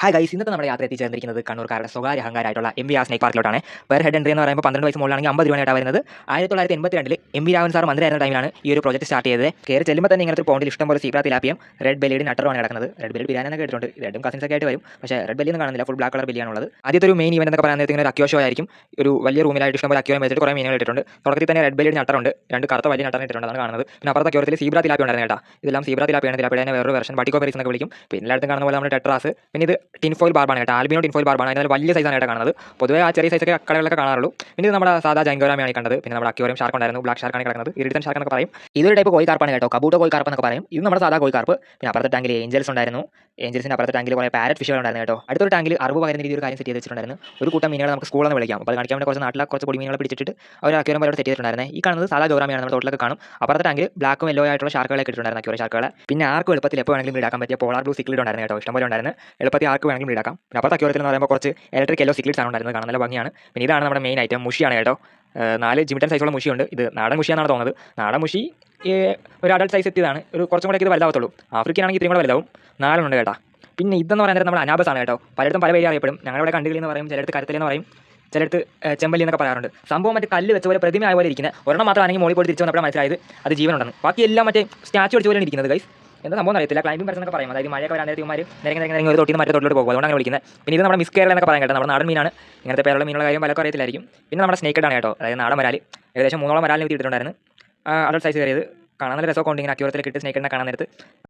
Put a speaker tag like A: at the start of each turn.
A: Hi guys, ഇന്നത്തെ നമ്മുടെ യാത്ര എത്തിച്ചേർന്നിരിക്കുന്നത് കണ്ണൂർക്കാരുടെ സ്വകാര്യ അഹങ്കാരമായിട്ടുള്ള MVR സ്നേക് പാർക്കിലോട്ടാണ്. പെർ ഹെഡ് എൻട്രി എന്ന് പറയുമ്പോൾ 12 വയസ്സ് മുകളിലാണെങ്കിൽ 50 രൂപയായിട്ടാണ് വരുന്നത്. 1982 MV രാഘവൻ സാർ മന്ത്രിയായിരുന്ന ടൈമിലാണ് ഈ ഒരു പ്രോജക്റ്റ് സ്റ്റാർട്ട് ചെയ്തത്. കയറി ചെല്ലുമ്പോൾ തന്നെ ഇങ്ങനത്തെ പോണ്ടിൽ ഇഷ്ടംപോലെ സീബ്ര തിലാപ്പിയും റെഡ് ബെല്ലിയുടെ നട്ടറുമാണ് കിടക്കുന്നത്. റെഡ് ബെല്ലി ബിരിയാണി എന്നൊക്കെ കേട്ടിട്ടുണ്ട്. രണ്ടും കസിൻസ് ഒക്കെ ആയിട്ട് വരും. പക്ഷേ റെഡ് ബെല്ലി ഒന്നും കാണുന്നില്ല, ഫുൾ ബ്ലാക്ക് കളർ ബെല്ലിയാണുള്ളത്. ആദ്യത്തെ ഒരു മെയിൻ ഇവന്റ് എന്നൊക്കെ പറയുന്നത് ഇങ്ങനെ ഒരു അക്യോ ഷോ ആയിരിക്കും. ഒരു വലിയ റൂമിലായിട്ട് ഇഷ്ടംപോലെ അക്യോയും വെച്ചിട്ട് കുറേ മീനുകൾ ഇട്ടിട്ടുണ്ട്. തുടക്കത്തിൽ തന്നെ റെഡ് ബെല്ലിയുടെ നട്ടറുണ്ട്, രണ്ട് കറുത്ത വലിയ നട്ടറിന് ഇട്ടിട്ടുണ്ട്, അതാണ് കാണുന്നത്. പിന്നെ അപ്പുറത്തെ അക്യോത്തിൽ സീബ്ര തിലാപ്പി ഉണ്ടായിരുന്നു കേട്ടോ. ഇതെല്ലാം സീബ്ര തിലാപ്പിയാണ്. തിലാപ്പിയുടെ വേറൊരു വെർഷൻ ബട്ടിക്കോ പെരീസ് എന്നൊക്കെ വിളിക്കും. പിന്നെ എല്ലായിടത്തും കാണുന്ന പോലെ നമ്മുടെ ടെട്രാസ്. പിന്നെ ഇത് ടിൻഫോയിൽ ബാർബാണ് കേട്ടോ, ആൽബിനോ ടിൻഫോയിൽ ബാർബാണ്. അതിന് വലിയ സൈസാണ് കേട്ടോ കാണുന്നത്. പൊതുവേ ആ ചെറിയ സൈസൊക്കെ കടകളിലൊക്കെ കാണാറുള്ളൂ. പിന്നെ ഇത് നമ്മുടെ സാധാ ജൈങ്കോരാമയാണ് കണ്ടത്. പിന്നെ നമ്മുടെ അക്യോറിയം ഷാർക്ക് ഉണ്ടായിരുന്നു, ബ്ലാക്ക് ഷാർക്കാണ് കിടക്കുന്നത്, ഇറിഡിയൻ ഷാർക്ക് എന്നൊക്കെ പറയും. ഇതൊരു ടൈപ്പ് കോയി കാർപ്പാണ് കേട്ടോ, കബൂട്ടോ കോയി കാർപ്പ് എന്നൊക്കെ പറയും. ഇത് നമ്മുടെ സാധാ കോയി കാർപ്പ്. പിന്നെ അപ്പുറത്തെ ടാങ്കിൽ ഏഞ്ചൽസ് ഉണ്ടായിരുന്നു. ഏഞ്ചൽസിൻ്റെ അപ്പുറത്തെ ടാങ്കിൽ കുറേ പാരറ്റ് ഫിഷുകൾ ഉണ്ടായിരുന്നു കേട്ടോ. അടുത്തൊരു ടാങ്കിൽ അറിവ് പകരുന്ന രീതിയിൽ ഒരു കാര്യം സെറ്റ് ചെയ്ത് വെച്ചിട്ടുണ്ടായിരുന്നു. ഒരു കൂട്ടം മീനുകൾ നമുക്ക് സ്കൂളിൽ നിന്ന് വിളിക്കാം. അപ്പോൾ അത് കാണിക്കാൻ വേണ്ടി കുറച്ച് നാട്ടിലെ കുറച്ച് പൊടി മീനുകളെ പിടിച്ചിട്ട് അവർ അക്യോറിയം പോലെ സെറ്റ് ചെയ്തിട്ടുണ്ടായിരുന്നു. ഈ കാണുന്നത് സാധാ ഗൗറാമിയാണ്, നമ്മുടെ തോട്ടിലൊക്കെ കാണും. അപ്പുറത്തെ ടാങ്കിൽ ബ്ലാക്കും യെല്ലോ ആയിട്ടുള്ള ഷാർക്കുകളെ ഇട്ടിട്ടുണ്ടായിരുന്നു, അക്യോറിയം ഷാർക്കുകളെ. പിന്നെ ആർക്കും എളുപ്പത്തിൽ എപ്പോൾ വേണമെങ്കിലും ഇടാക്കാൻ പറ്റിയ പോളാർ ബ്ലൂ സിക്ലിഡ് ഉണ്ടായിരുന്നു കേട്ടോ, ഇഷ്ടംപോലെ ഉണ്ടായിരുന്നു. എളുപ്പത്തിൽ ആർക്ക് വേണമെങ്കിലും ഇടാക്കാം. പിന്നെ അപ്പുറത്തെ അക്യോറിയത്തിൽ എന്ന് പറയുമ്പോൾ കുറച്ച് ഇലക്ട്രിക് യെല്ലോ സിക്ലിഡ്സ് ആണ് ഉണ്ടായിരുന്നത്, കാണാൻ നല്ല ഭംഗിയാണ്. പിന്നെ ഇതാണ് നമ്മുടെ മെയിൻ ഐറ്റം, മുഷിയാണ് കേട്ടോ. 4 ജിമിറ്റൻ സൈസുള്ള മുഷിയുണ്ട്. ഇത് നാടൻ മുഷിയാണെന്നാണ് തോന്നുന്നത്. നാടൻ മുഷി ഒരു അഡൾട്ട് സൈസ് എത്തിയതാണ്. ഒരു കുറച്ചും കൂടെ ഇത് വലുതാവത്തുള്ളൂ. ആഫ്രിക്കൻ ആണെങ്കിൽ ഇത്രയും കൂടെ വലുതാവും. 4 ഉണ്ട് കേട്ടോ. പിന്നെ ഇതെന്ന് പറയുന്നത് നമ്മുടെ അനാബസ് ആണ് കേട്ടോ. പലയിടത്തും പല പേര് അറിയപ്പെടും. ഞങ്ങളിവിടെ കണ്ടുകളി എന്ന് പറയും, ചിലയിടത്ത് കരത്തലി എന്ന് പറയും, ചിലയിടത്ത് ചെമ്പല്ലി എന്നൊക്കെ പറയാറുണ്ട്. സംഭവം മറ്റേ കല്ല് വെച്ച പോലെ പ്രതിമ ആയ പോലെ ഇരിക്കുന്നത്. ഒരെണ്ണം മാത്രമാണെങ്കിൽ മോളിൽ പോയി തിരിച്ചു വന്നപ്പോൾ മനസ്സിലായത് അത് ജീവനുണ്ടെന്ന്. ബാക്കി എല്ലാം മറ്റേ സ്റ്റാച്ചു അടിച്ച പോലെയാണ് ഇരിക്കുന്നത് ഗൈസ്. എന്താ സംഭവം അറിയത്തില്ല. ക്ലൈമ്പിംഗ് പരസ്യം എന്നൊക്കെ പറയും. അതായത് മഴയൊക്കെ വരാൻ നേരത്തെ നിരങ്ങി ഒരു തൊട്ടിൽ മറ്റേ തൊട്ടിലോട്ട് പോകും, അതുകൊണ്ട് അങ്ങനെ വിളിക്കുന്നത്. പിന്നെ ഇത് നമ്മുടെ മിസ് കേരള എന്നൊക്കെ പറയാൻ കേട്ടോ, നമ്മുടെ നാടൻ മീനാണ്. ഇങ്ങനത്തെ പേരുള്ള മീനുള്ള കാര്യം പലർക്കും അറിയത്തില്ലായിരിക്കും. പിന്നെ നമ്മുടെ സ്നേക്കഡ് ആണ് കേട്ടോ, അതായത് നാടൻ വരാൽ. ഏകദേശം 3 മരാലിന് ഇട്ടിട്ടുണ്ടായിരുന്നു. അഡൾട്ട് സൈസ് കയറിയത് കാണാൻ നല്ല രസമൊക്കെ ഉണ്ട്. ഇങ്ങനെ അക്യൂറത്തിലേക്ക് ഇട്ട് സ്നേക്കഡിനെ കാണാൻ നേരത്ത്